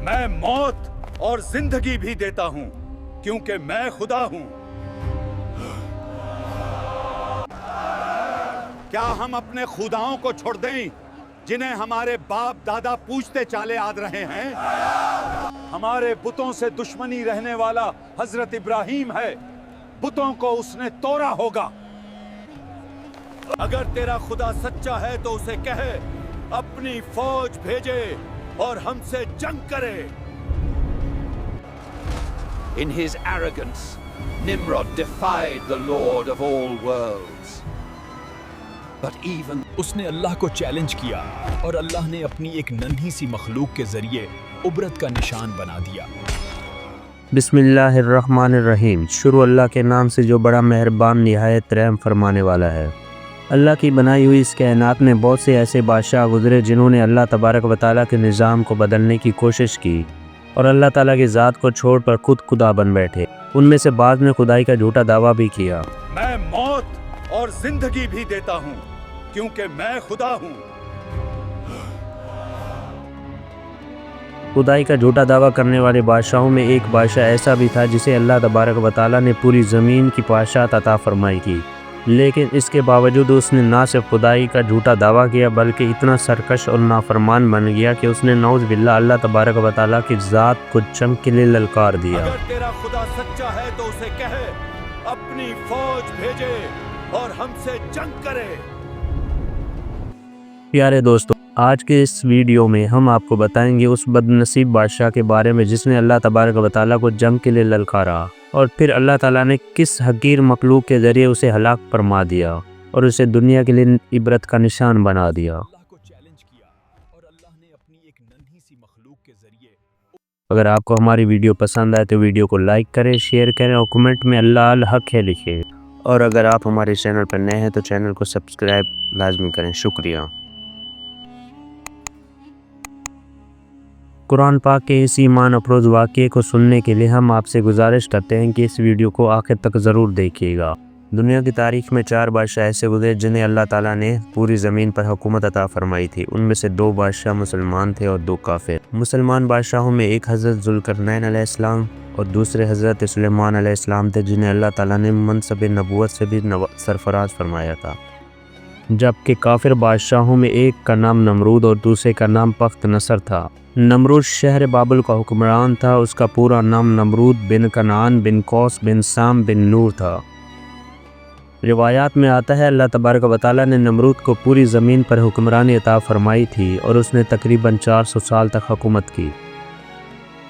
मैं मौत और जिंदगी भी देता हूं क्योंकि मैं खुदा हूं। क्या हम अपने खुदाओं को छोड़ दें जिन्हें हमारे बाप दादा पूजते चाले आ रहे हैं? हमारे बुतों से दुश्मनी रहने वाला हजरत इब्राहिम है, बुतों को उसने तोड़ा होगा। अगर तेरा खुदा सच्चा है तो उसे कहे अपनी फौज भेजे और हमसे जंग करे। In his arrogance, Nimrod defied the Lord of all worlds. But even उसने अल्लाह को चैलेंज किया और अल्लाह ने अपनी एक नन्ही सी मखलूक के जरिए उबरत का निशान बना दिया। बिस्मिल्लाहिर्रहमानिर्रहीम। शुरू अल्लाह के नाम से जो बड़ा मेहरबान निहायत रहम फरमाने वाला है। अल्लाह की बनाई हुई इस कायनात में बहुत से ऐसे बादशाह गुजरे जिन्होंने अल्लाह तबारक व तआला के निज़ाम को बदलने की कोशिश की और अल्लाह ताला की ज़ात को छोड़कर खुद खुदा बन बैठे। उनमें से बाद में खुदाई का झूठा दावा भी किया। मैं मौत और जिंदगी भी देता हूं क्योंकि मैं खुदा हूं। खुदाई का झूठा दावा करने वाले बादशाहों में एक बादशाह ऐसा भी था जिसे अल्लाह तबारक व तआला ने पूरी ज़मीन की पाशात अता फरमाई की, लेकिन इसके बावजूद उसने ना सिर्फ खुदाई का झूठा दावा किया बल्कि इतना सरकश और नाफरमान बन गया कि उसने नौज़ बिल्लाह अल्लाह तबारक व तआला की ज़ात को जंग के लिए ललकार दिया। अगर तेरा खुदा सच्चा है तो उसे कहे अपनी फौज भेजे और हमसे जंग करे। प्यारे दोस्तों, आज के इस वीडियो में हम आपको बताएंगे उस बदनसीब बादशाह के बारे में जिसने अल्लाह तबारक व तआला को जंग के लिए ललकारा और फिर अल्लाह ताला ने किस हकीर मखलूक के ज़रिए उसे हलाक फरमा दिया और उसे दुनिया के लिए इबरत का निशान बना दिया। अगर आपको हमारी वीडियो पसंद आए तो वीडियो को लाइक करें, शेयर करें और कमेंट में अल्लाह अल हक है लिखें। और अगर आप हमारे चैनल पर नए हैं तो चैनल को सब्सक्राइब लाजमी करें। शुक्रिया। कुरान पाक के इस ईमान अफरोज़ वाक़ये को सुनने के लिए हम आपसे गुजारिश करते हैं कि इस वीडियो को आखिर तक ज़रूर देखिएगा। दुनिया की तारीख़ में 4 बादशाह ऐसे गुज़रे जिन्हें अल्लाह ताला ने पूरी ज़मीन पर हुकूमत अता फ़रमाई थी। उनमें से 2 बादशाह मुसलमान थे और 2 काफिर। मुसलमान बादशाहों में एक हज़रत ज़ुल्करनैन अलैहिस्सलाम और दूसरे हज़रत सुलेमान अलैहिस्सलाम थे जिन्हें अल्लाह ताला ने मनसब नबूवत से भी सरफराज फरमाया था। जबकि काफिर बादशाहों में एक का नाम नमरूद और दूसरे का नाम बख्त नसर था। नमरूद शहर बाबुल का हुक्मरान था। उसका पूरा नाम नमरूद बिन कनान बिन कौस बिन साम बिन नूर था। रिवायात में आता है अल्लाह तबारक व तआला ने नमरूद को पूरी ज़मीन पर हुक्मरानी अता फरमाई थी और उसने तकरीबन 400 साल तक हुकूमत की।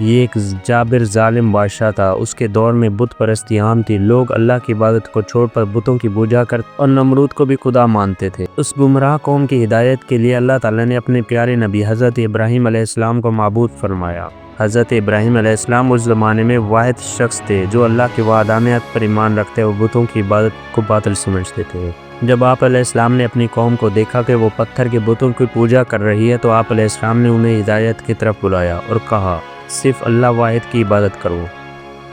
ये एक जाबिर जालिम बादशाह था। उसके दौर में बुत परस्ती आम थी। लोग अल्लाह की इबादत को छोड़कर बुतों की पूजा करते और नमरूद को भी खुदा मानते थे। उस गुमराह कौम की हिदायत के लिए अल्लाह ताला ने अपने प्यारे नबी हज़रत इब्राहीम अलैहिस्सलाम को माबूद फरमाया। हज़रत इब्राहीम अलैहिस्सलाम उस ज़माने में वाहिद शख्स थे जो अल्लाह के वादानियत पर ईमान रखते और बुतों की इबादत को बातिल समझते थे। जब आप अलैहिस्सलाम ने अपनी कौम को देखा कि वो पत्थर के बुतों की पूजा कर रही है तो आप अलैहिस्सलाम ने उन्हें हिदायत की तरफ बुलाया और कहा सिर्फ अल्लाह वाहिद की इबादत करो,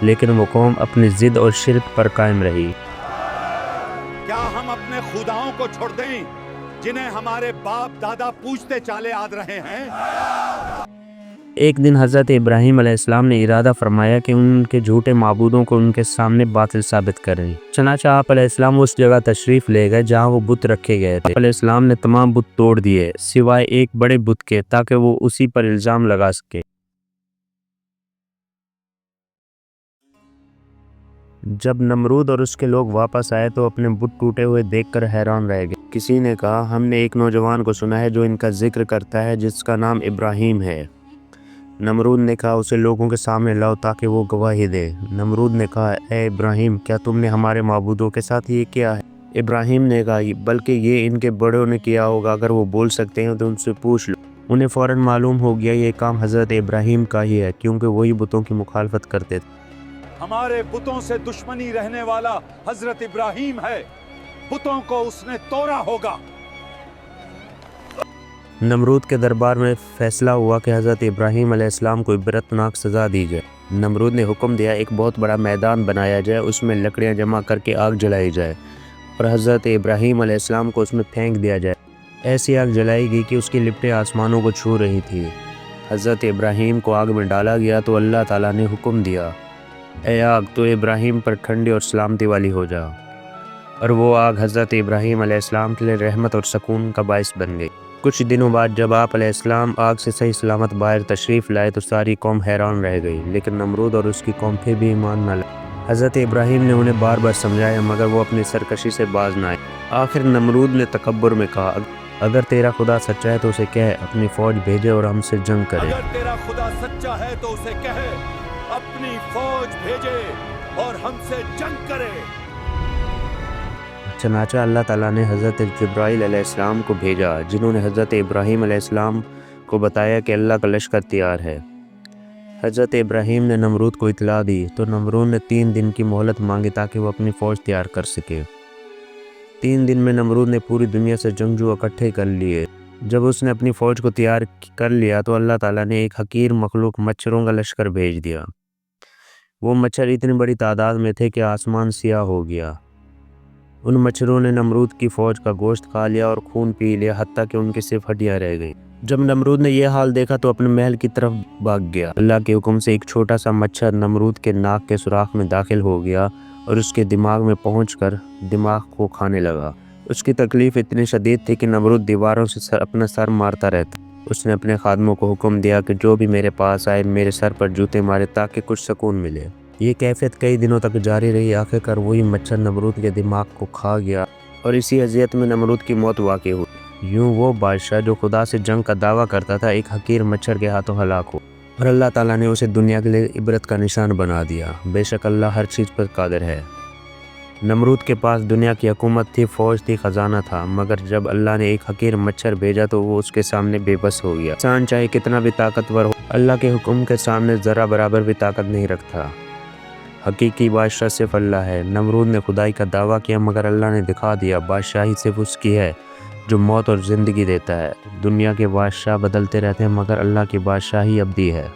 लेकिन वो कौम अपनी ज़िद और शिर्क पर कायम रही। क्या हम अपने खुदाओं को छोड़ दें जिन्हें हमारे बाप दादा पूजते चाले आ रहे हैं? एक दिन हज़रत इब्राहीम अलैहिस्सलाम ने इरादा फरमाया कि उनके झूठे माबूदों को उनके सामने बातिल साबित करें। चनाचा आप अलैहिस्सलाम उस जगह तशरीफ़ ले गए जहाँ वो बुत रखे गए थे। अलैहिस्सलाम ने तमाम बुत तोड़ दिए सिवाय एक बड़े बुत के, ताकि वो उसी पर इल्ज़ाम लगा सके। जब नमरूद और उसके लोग वापस आए तो अपने बुत टूटे हुए देखकर हैरान रह गए। किसी ने कहा हमने एक नौजवान को सुना है जो इनका जिक्र करता है जिसका नाम इब्राहीम है। नमरूद ने कहा उसे लोगों के सामने लाओ ताकि वो गवाही दे। नमरूद ने कहा ए इब्राहीम, क्या तुमने हमारे माबूदों के साथ ये किया है? इब्राहीम ने कहा बल्कि ये इनके बड़ों ने किया होगा, अगर वो बोल सकते हैं तो उनसे पूछ लो। उन्हें फ़ौरन मालूम हो गया ये काम हज़रत इब्राहीम का ही है क्योंकि वही बुतों की मुखालफत करते थे। हमारे बुतों से दुश्मनी रहने वाला हजरत इब्राहीम है, बुतों को उसने तोड़ा होगा। नमरूद के दरबार में फैसला हुआ कि हज़रत इब्राहीम अलैहिस्सलाम को इबरतनाक सज़ा दी जाए। नमरूद ने हुक्म दिया एक बहुत बड़ा मैदान बनाया जाए, उसमें लकड़ियां जमा करके आग जलाई जाए और हज़रत इब्राहीम अलैहिस्सलाम को उसमें फेंक दिया जाए। ऐसी आग जलाई गई कि उसकी लिपटें आसमानों को छू रही थी। حضرت ابراہیم کو آگ میں ڈالا گیا تو اللہ تعالیٰ نے حکم دیا، اے آگ تو ابراہیم پر ٹھنڈی اور سلامتی والی ہو جا، اور وہ آگ حضرت ابراہیم علیہ السلام کے لیے رحمت اور سکون کا باعث بن گئی۔ کچھ دنوں بعد جب آپ علیہ السلام آگ سے صحیح سلامت باہر تشریف لائے تو ساری قوم حیران رہ گئی، لیکن نمرود اور اس کی قوم پھر بھی ایمان نہ لائے۔ حضرت ابراہیم نے انہیں بار بار سمجھایا مگر وہ اپنی سرکشی سے باز نہ آئے۔ آخر نمرود نے تکبر میں کہا، اگر تیرا خدا سچا ہے تو اسے کہے اپنی فوج بھیجے اور ہم سے جنگ کرے۔ اگر تیرا خدا سچا ہے تو اسے کہے اپنی فوج بھیجے اور ہم سے جنگ کرے۔ چنانچہ اللہ تعالیٰ نے حضرت جبرائیل علیہ السلام کو بھیجا، جنہوں نے حضرت ابراہیم علیہ السلام کو بتایا کہ اللہ کا لشکر تیار ہے۔ حضرت ابراہیم نے نمرود کو اطلاع دی تو نمرود نے 3 دن کی مہلت مانگی تاکہ وہ اپنی فوج تیار کر سکے۔ 3 دن میں نمرود نے پوری دنیا سے جنگجو اکٹھے کر لیے۔ جب اس نے اپنی فوج کو تیار کر لیا تو اللہ تعالیٰ نے ایک حقیر مخلوق مچھروں کا لشکر بھیج دیا۔ وہ مچھر اتنی بڑی تعداد میں تھے کہ آسمان سیاہ ہو گیا۔ ان مچھروں نے نمرود کی فوج کا گوشت کھا لیا اور خون پی لیا، حتیٰ کہ ان کی صرف ہڈیاں رہ گئیں۔ جب نمرود نے یہ حال دیکھا تو اپنے محل کی طرف بھاگ گیا۔ اللہ کے حکم سے ایک چھوٹا سا مچھر نمرود کے ناک کے سوراخ میں داخل ہو گیا اور اس کے دماغ میں پہنچ کر دماغ کو کھانے لگا۔ اس کی تکلیف اتنی شدید تھی کہ نمرود دیواروں سے اپنا سر مارتا رہتا۔ اس نے اپنے خادموں کو حکم دیا کہ جو بھی میرے پاس آئے میرے سر پر جوتے مارے تاکہ کچھ سکون ملے۔ یہ کیفیت کئی دنوں تک جاری رہی۔ آخرکار وہی مچھر نمرود کے دماغ کو کھا گیا اور اسی اذیت میں نمرود کی موت واقع ہوئی۔ یوں وہ بادشاہ جو خدا سے جنگ کا دعویٰ کرتا تھا ایک حقیر مچھر کے ہاتھوں ہلاک ہو، اور اللہ تعالیٰ نے اسے دنیا کے لیے عبرت کا نشان بنا دیا۔ بے شک اللہ ہر چیز پر قادر ہے۔ نمرود کے پاس دنیا کی حکومت تھی، فوج تھی، خزانہ تھا، مگر جب اللہ نے ایک حقیر مچھر بھیجا تو وہ اس کے سامنے بے بس ہو گیا۔ انسان چاہے کتنا بھی طاقتور ہو، اللہ کے حکم کے سامنے ذرا برابر بھی طاقت نہیں رکھتا۔ حقیقی بادشاہ صرف اللہ ہے۔ نمرود نے خدائی کا دعویٰ کیا مگر اللہ نے دکھا دیا بادشاہی صرف اس کی ہے جو موت اور زندگی دیتا ہے۔ دنیا کے بادشاہ بدلتے رہتے ہیں مگر اللہ کی بادشاہی ابدی ہے۔